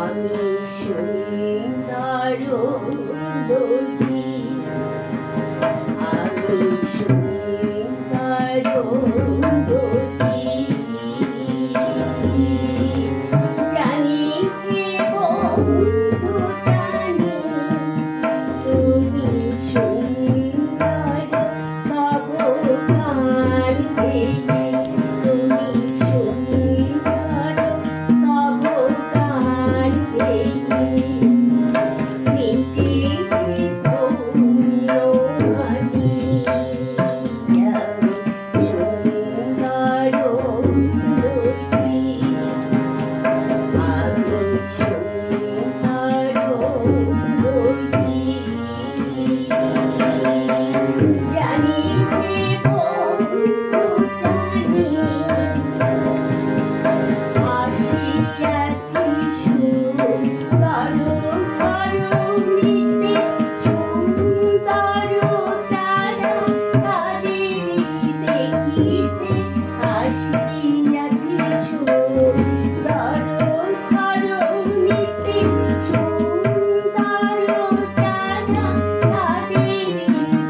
আমি সুন্দর দুর্গী, আমি সুন্দর দুর্গী, জানি হে বন্ধু জানি তুমি সুন্দর, তব গান গেয়ে তুমি সুন্দর, তব গান গেয়ে নিজেকে ধন্য মানি। আমি সুন্দর দুর্গী, আমি সুন্দর দুর্গী, জানি হে বন্ধু জানি আসিয়াছি সুন্দর ধরণীতে, সুন্দর যারা তাদের দেখিতে আসিয়াছি সুন্দর ধরণীতে, সুন্দর যারা তাদের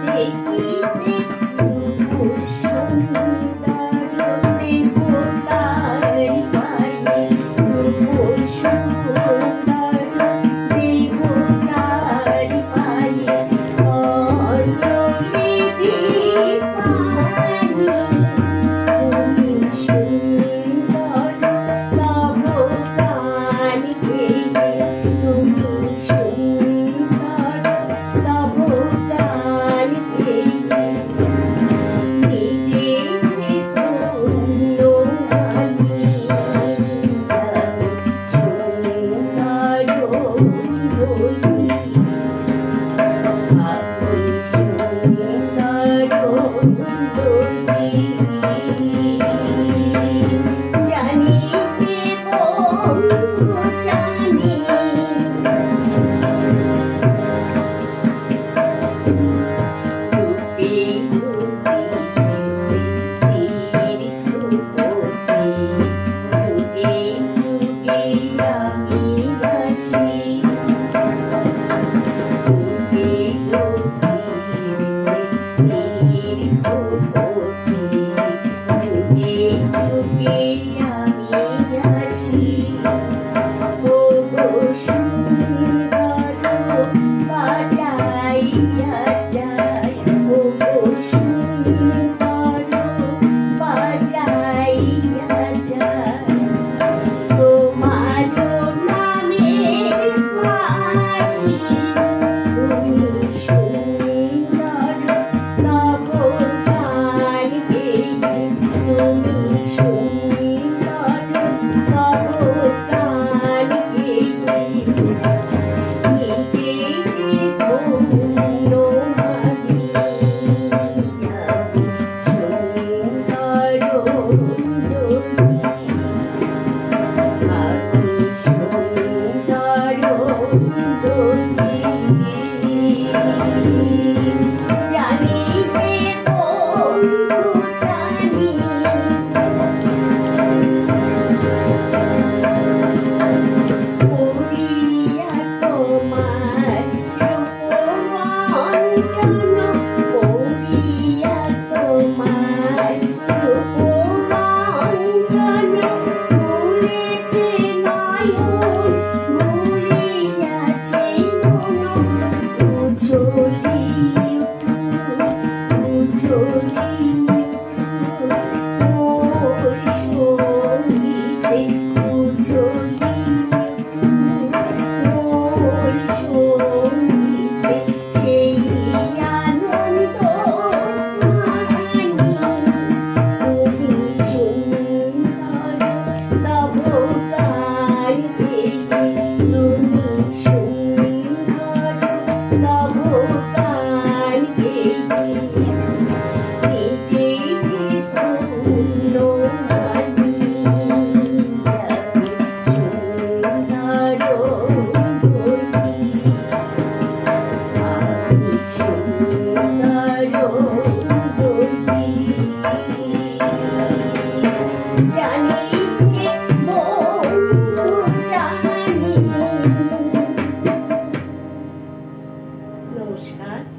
দেখিতে রূপ সুন্দর দেবতার পায়ে, রূপ সুন্দর দেবতার পায়ে অঞ্জলি দিবানি। তুমি সুন্দর, তব গান গেয়ে তুমি সুন্দর, তব গান গেয়ে নিজেকে ধন্য মানি। আমি সুন্দর দুর্গী, আমি সুন্দর দুর্গী, জানি হে বন্ধু জানি রূপে রূপে তীর্থপতি, যুগে যুগে আমি আসি। রূপে রূপে তীর্থপতি, যুগে যুগে আমি আসি। ওগো সুন্দর বাজাইয়া যায়, ওগো সুন্দর বাজাইয়া যায়, তোমার নামের বাঁশি। তুমি সুন্দর, তব গান গেয়ে তুমি সুন্দর, তব গান গেয়ে নিজেকে ধন্য মানি। আমি সুন্দর দুর্গী, আমি সুন্দর দুর্গী, জানি হে বন্ধু জানি নমস্কার।